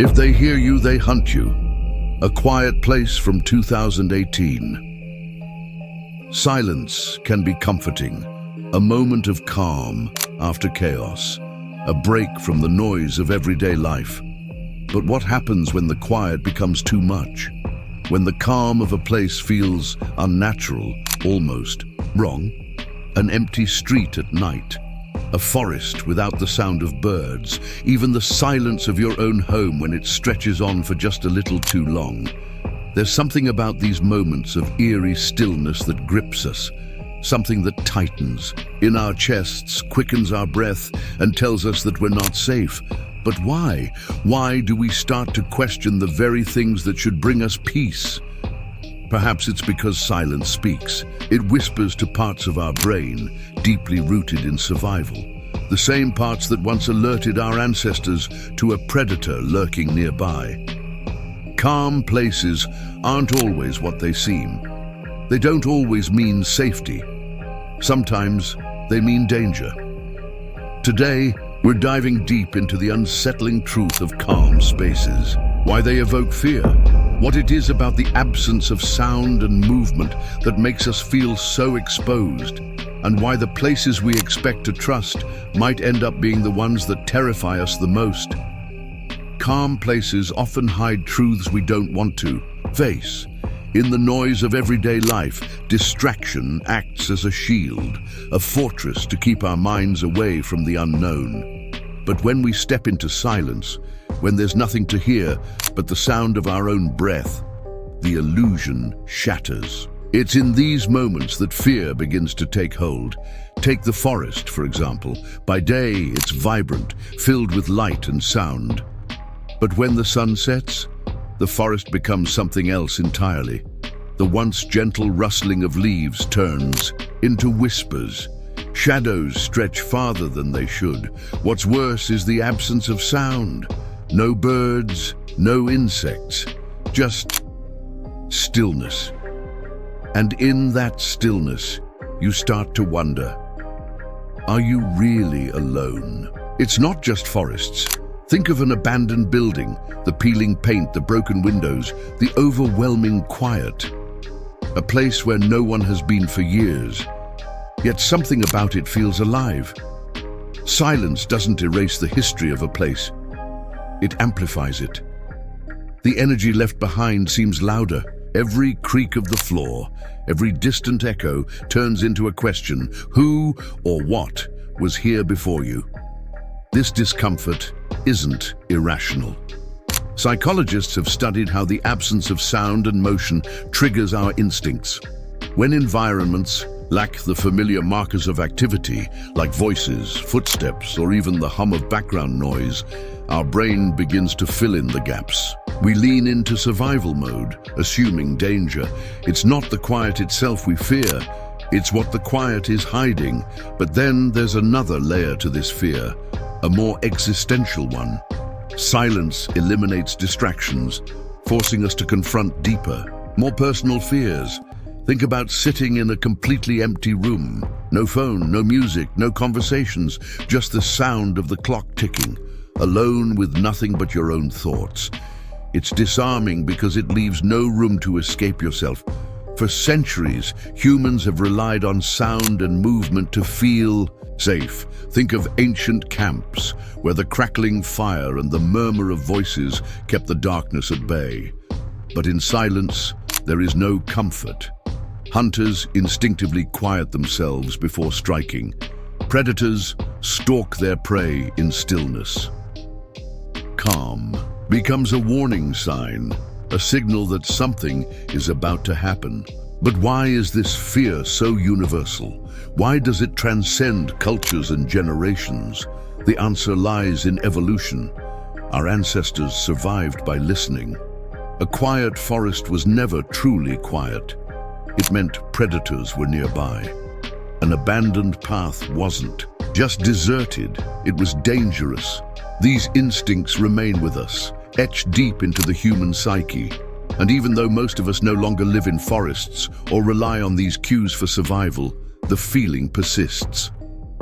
If they hear you, they hunt you. A Quiet Place from 2018. Silence can be comforting, a moment of calm after chaos, a break from the noise of everyday life. But what happens when the quiet becomes too much? When the calm of a place feels unnatural, almost wrong? An empty street at night, a forest without the sound of birds, even the silence of your own home when it stretches on for just a little too long. There's something about these moments of eerie stillness that grips us, something that tightens in our chests, quickens our breath, and tells us that we're not safe. But why? Why do we start to question the very things that should bring us peace? Perhaps it's because silence speaks. It whispers to parts of our brain, deeply rooted in survival. The same parts that once alerted our ancestors to a predator lurking nearby. Calm places aren't always what they seem. They don't always mean safety. Sometimes they mean danger. Today, we're diving deep into the unsettling truth of calm spaces. Why they evoke fear. What it is about the absence of sound and movement that makes us feel so exposed, and why the places we expect to trust might end up being the ones that terrify us the most. Calm places often hide truths we don't want to face. In the noise of everyday life, distraction acts as a shield, a fortress to keep our minds away from the unknown. But when we step into silence, when there's nothing to hear but the sound of our own breath, the illusion shatters. It's in these moments that fear begins to take hold. Take the forest, for example. By day, it's vibrant, filled with light and sound. But when the sun sets, the forest becomes something else entirely. The once gentle rustling of leaves turns into whispers. Shadows stretch farther than they should. What's worse is the absence of sound. No birds, no insects, just stillness. And in that stillness, you start to wonder, are you really alone? It's not just forests. Think of an abandoned building, the peeling paint, the broken windows, the overwhelming quiet. A place where no one has been for years, yet something about it feels alive. Silence doesn't erase the history of a place. It amplifies it. The energy left behind seems louder. Every creak of the floor, every distant echo turns into a question: who or what was here before you? This discomfort isn't irrational. Psychologists have studied how the absence of sound and motion triggers our instincts. When environments lack the familiar markers of activity, like voices, footsteps, or even the hum of background noise, our brain begins to fill in the gaps. We lean into survival mode, assuming danger. It's not the quiet itself we fear, it's what the quiet is hiding. But then there's another layer to this fear, a more existential one. Silence eliminates distractions, forcing us to confront deeper, more personal fears. Think about sitting in a completely empty room. No phone, no music, no conversations, just the sound of the clock ticking, alone with nothing but your own thoughts. It's disarming because it leaves no room to escape yourself. For centuries, humans have relied on sound and movement to feel safe. Think of ancient camps, where the crackling fire and the murmur of voices kept the darkness at bay. But in silence, there is no comfort. Hunters instinctively quiet themselves before striking. Predators stalk their prey in stillness. Calm becomes a warning sign, a signal that something is about to happen. But why is this fear so universal? Why does it transcend cultures and generations? The answer lies in evolution. Our ancestors survived by listening. A quiet forest was never truly quiet. It meant predators were nearby. An abandoned path wasn't just deserted, it was dangerous. These instincts remain with us, etched deep into the human psyche. And even though most of us no longer live in forests or rely on these cues for survival, the feeling persists.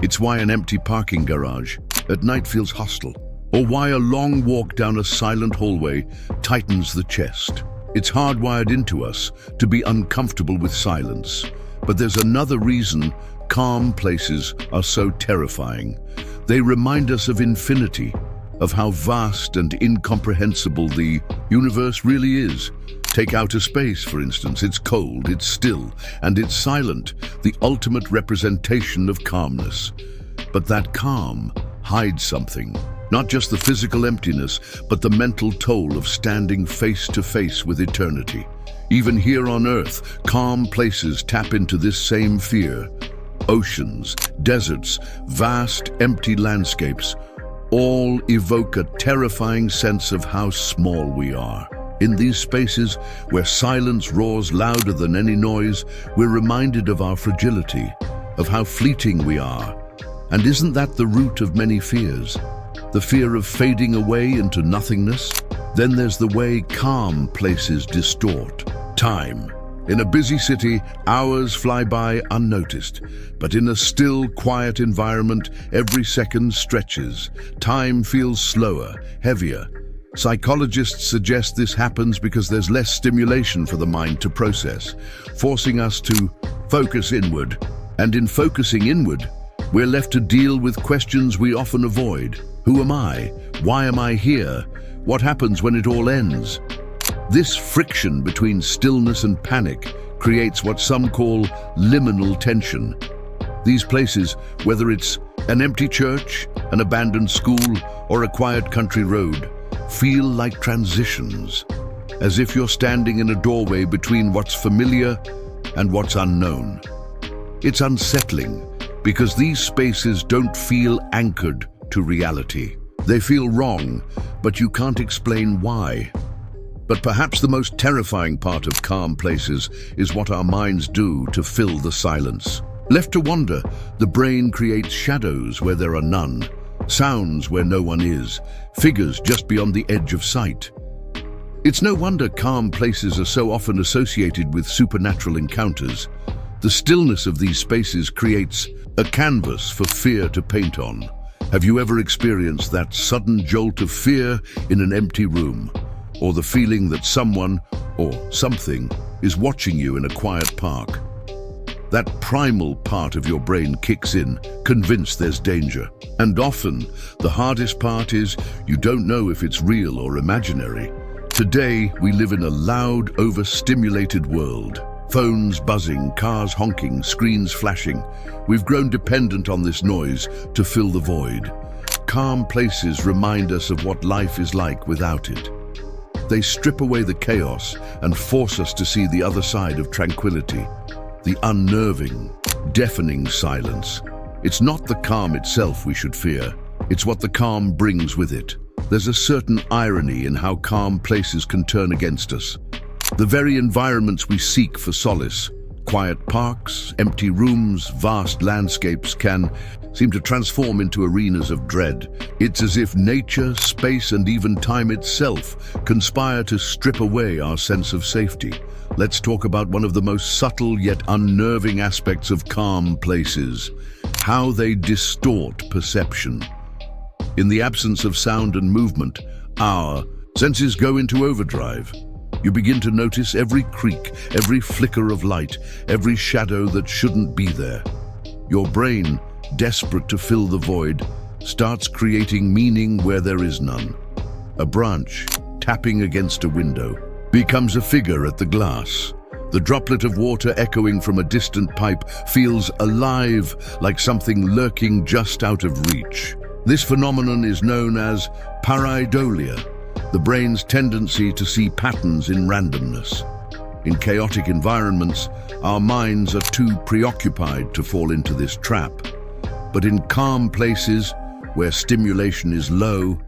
It's why an empty parking garage at night feels hostile. or why a long walk down a silent hallway tightens the chest. It's hardwired into us to be uncomfortable with silence. But there's another reason calm places are so terrifying. They remind us of infinity, of how vast and incomprehensible the universe really is. Take outer space, for instance. It's cold, it's still, and it's silent, the ultimate representation of calmness. But that calm hides something. Not just the physical emptiness, but the mental toll of standing face to face with eternity. Even here on Earth, calm places tap into this same fear. Oceans, deserts, vast, empty landscapes, all evoke a terrifying sense of how small we are. In these spaces, where silence roars louder than any noise, we're reminded of our fragility, of how fleeting we are. And isn't that the root of many fears? The fear of fading away into nothingness? Then there's the way calm places distort time. In a busy city, hours fly by unnoticed. But in a still, quiet environment, every second stretches. Time feels slower, heavier. Psychologists suggest this happens because there's less stimulation for the mind to process, forcing us to focus inward. And in focusing inward, we're left to deal with questions we often avoid. Who am I? Why am I here? What happens when it all ends? This friction between stillness and panic creates what some call liminal tension. These places, whether it's an empty church, an abandoned school, or a quiet country road, feel like transitions, as if you're standing in a doorway between what's familiar and what's unknown. It's unsettling because these spaces don't feel anchored to reality. They feel wrong, but you can't explain why. But perhaps the most terrifying part of calm places is what our minds do to fill the silence. Left to wander, the brain creates shadows where there are none, sounds where no one is, figures just beyond the edge of sight. It's no wonder calm places are so often associated with supernatural encounters. The stillness of these spaces creates a canvas for fear to paint on. Have you ever experienced that sudden jolt of fear in an empty room? Or the feeling that someone or something is watching you in a quiet park? That primal part of your brain kicks in, convinced there's danger. And often, the hardest part is you don't know if it's real or imaginary. Today, we live in a loud, overstimulated world. Phones buzzing, cars honking, screens flashing. We've grown dependent on this noise to fill the void. Calm places remind us of what life is like without it. They strip away the chaos and force us to see the other side of tranquility. The unnerving, deafening silence. It's not the calm itself we should fear. It's what the calm brings with it. There's a certain irony in how calm places can turn against us. The very environments we seek for solace, quiet parks, empty rooms, vast landscapes, can seem to transform into arenas of dread. It's as if nature, space, and even time itself conspire to strip away our sense of safety. Let's talk about one of the most subtle yet unnerving aspects of calm places: how they distort perception. In the absence of sound and movement, our senses go into overdrive. You begin to notice every creak, every flicker of light, every shadow that shouldn't be there. Your brain, desperate to fill the void, starts creating meaning where there is none. A branch, tapping against a window, becomes a figure at the glass. The droplet of water echoing from a distant pipe feels alive, like something lurking just out of reach. This phenomenon is known as pareidolia, the brain's tendency to see patterns in randomness. In chaotic environments, our minds are too preoccupied to fall into this trap. But in calm places, where stimulation is low,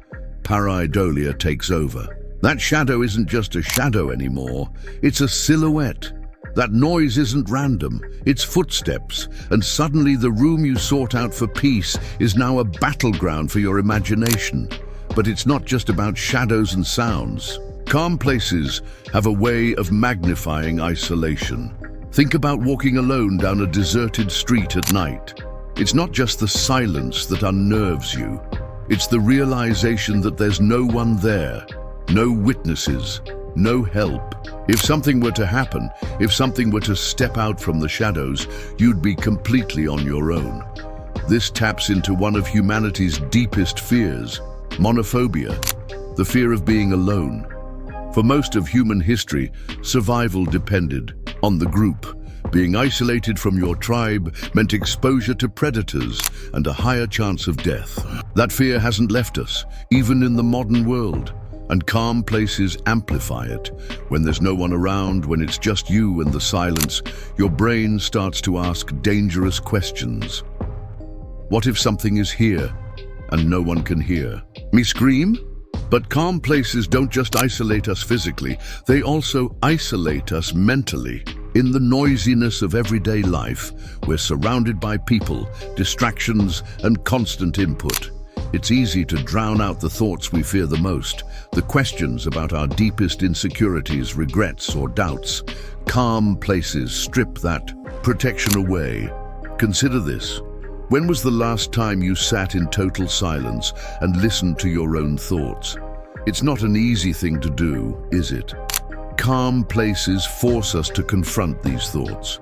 pareidolia takes over. That shadow isn't just a shadow anymore, it's a silhouette. That noise isn't random, it's footsteps, and suddenly the room you sought out for peace is now a battleground for your imagination. But it's not just about shadows and sounds. Calm places have a way of magnifying isolation. Think about walking alone down a deserted street at night. It's not just the silence that unnerves you. It's the realization that there's no one there, no witnesses, no help. If something were to happen, if something were to step out from the shadows, you'd be completely on your own. This taps into one of humanity's deepest fears, monophobia, the fear of being alone. For most of human history, survival depended on the group. Being isolated from your tribe meant exposure to predators and a higher chance of death. That fear hasn't left us, even in the modern world. And calm places amplify it. When there's no one around, when it's just you and the silence, your brain starts to ask dangerous questions. What if something is here and no one can hear? Me scream? But calm places don't just isolate us physically, they also isolate us mentally. In the noisiness of everyday life, we're surrounded by people, distractions, and constant input. It's easy to drown out the thoughts we fear the most, the questions about our deepest insecurities, regrets, or doubts. Calm places strip that protection away. Consider this. When was the last time you sat in total silence and listened to your own thoughts? It's not an easy thing to do, is it? Calm places force us to confront these thoughts.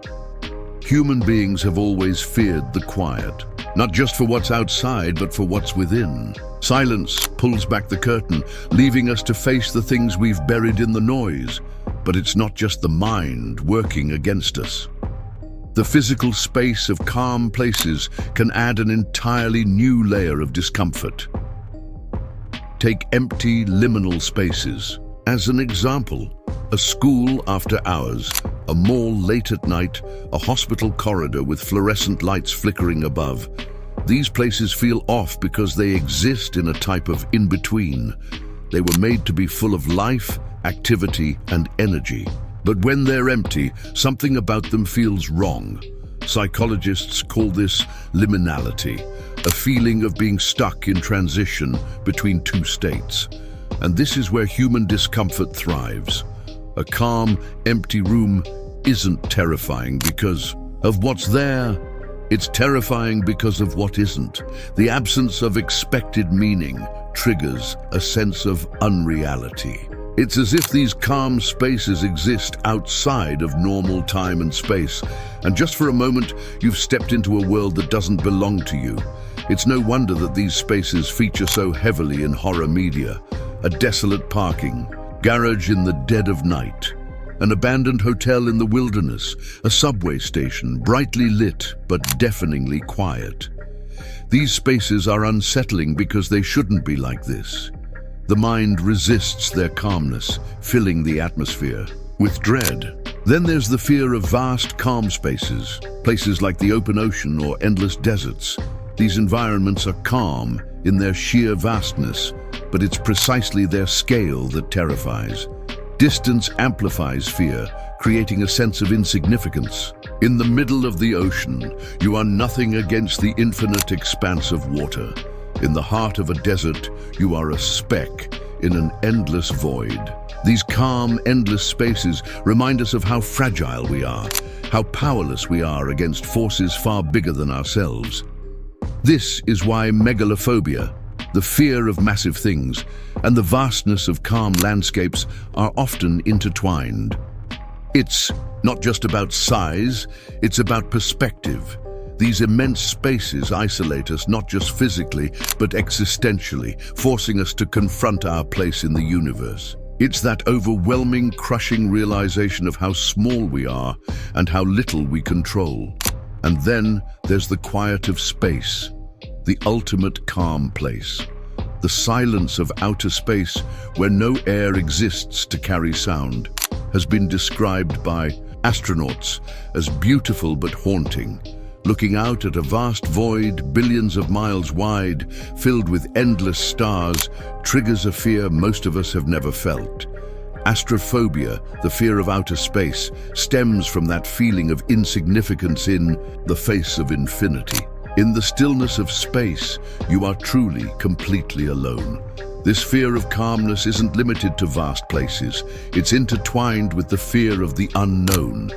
Human beings have always feared the quiet, not just for what's outside, but for what's within. Silence pulls back the curtain, leaving us to face the things we've buried in the noise. But it's not just the mind working against us. The physical space of calm places can add an entirely new layer of discomfort. Take empty liminal spaces. As an example, a school after hours, a mall late at night, a hospital corridor with fluorescent lights flickering above. These places feel off because they exist in a type of in-between. They were made to be full of life, activity, and energy. But when they're empty, something about them feels wrong. Psychologists call this liminality, a feeling of being stuck in transition between two states. And this is where human discomfort thrives. A calm, empty room isn't terrifying because of what's there. It's terrifying because of what isn't. The absence of expected meaning triggers a sense of unreality. It's as if these calm spaces exist outside of normal time and space, and just for a moment, you've stepped into a world that doesn't belong to you. It's no wonder that these spaces feature so heavily in horror media. A desolate parking, garage in the dead of night, an abandoned hotel in the wilderness, a subway station brightly lit but deafeningly quiet. These spaces are unsettling because they shouldn't be like this. The mind resists their calmness, filling the atmosphere with dread. Then there's the fear of vast calm spaces, places like the open ocean or endless deserts. These environments are calm in their sheer vastness, but it's precisely their scale that terrifies. Distance amplifies fear, creating a sense of insignificance. In the middle of the ocean, you are nothing against the infinite expanse of water. In the heart of a desert, you are a speck in an endless void. These calm, endless spaces remind us of how fragile we are, how powerless we are against forces far bigger than ourselves. This is why megalophobia, the fear of massive things, and the vastness of calm landscapes are often intertwined. It's not just about size, it's about perspective. These immense spaces isolate us not just physically, but existentially, forcing us to confront our place in the universe. It's that overwhelming, crushing realization of how small we are and how little we control. And then there's the quiet of space, the ultimate calm place. The silence of outer space, where no air exists to carry sound, has been described by astronauts as beautiful but haunting. Looking out at a vast void, billions of miles wide, filled with endless stars, triggers a fear most of us have never felt. Astrophobia, the fear of outer space, stems from that feeling of insignificance in the face of infinity. In the stillness of space, you are truly, completely alone. This fear of calmness isn't limited to vast places. It's intertwined with the fear of the unknown.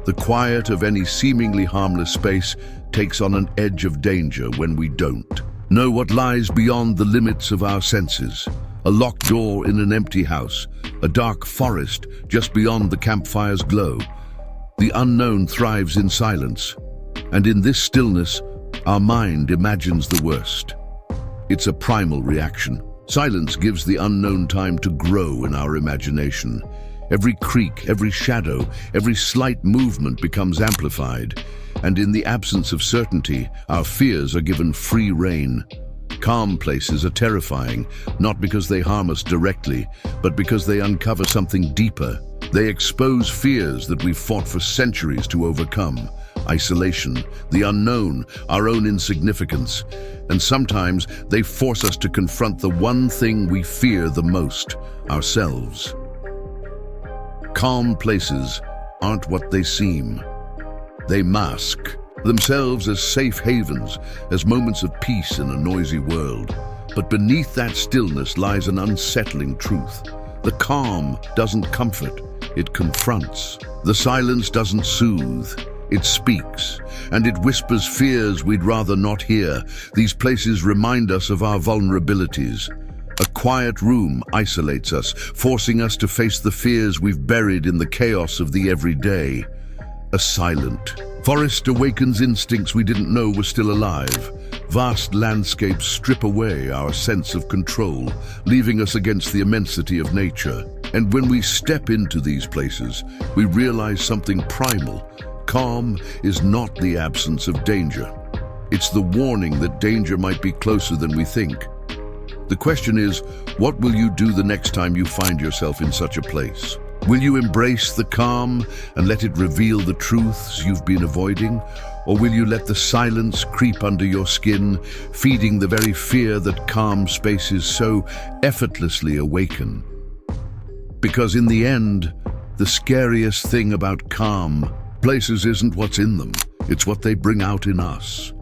The quiet of any seemingly harmless space takes on an edge of danger when we don't know what lies beyond the limits of our senses. A locked door in an empty house, a dark forest just beyond the campfire's glow. The unknown thrives in silence, and in this stillness, our mind imagines the worst. It's a primal reaction. Silence gives the unknown time to grow in our imagination. Every creak, every shadow, every slight movement becomes amplified, and in the absence of certainty, our fears are given free rein. Calm places are terrifying, not because they harm us directly, but because they uncover something deeper. They expose fears that we've fought for centuries to overcome. Isolation, the unknown, our own insignificance. And sometimes they force us to confront the one thing we fear the most, ourselves. Calm places aren't what they seem. They mask themselves as safe havens, as moments of peace in a noisy world. But beneath that stillness lies an unsettling truth. The calm doesn't comfort, it confronts. The silence doesn't soothe, it speaks, and it whispers fears we'd rather not hear. These places remind us of our vulnerabilities. A quiet room isolates us, forcing us to face the fears we've buried in the chaos of the everyday. A silent forest awakens instincts we didn't know were still alive. Vast landscapes strip away our sense of control, leaving us against the immensity of nature. And when we step into these places, we realize something primal. Calm is not the absence of danger. It's the warning that danger might be closer than we think. The question is, what will you do the next time you find yourself in such a place? Will you embrace the calm and let it reveal the truths you've been avoiding? Or will you let the silence creep under your skin, feeding the very fear that calm spaces so effortlessly awaken? Because in the end, the scariest thing about calm places isn't what's in them, it's what they bring out in us.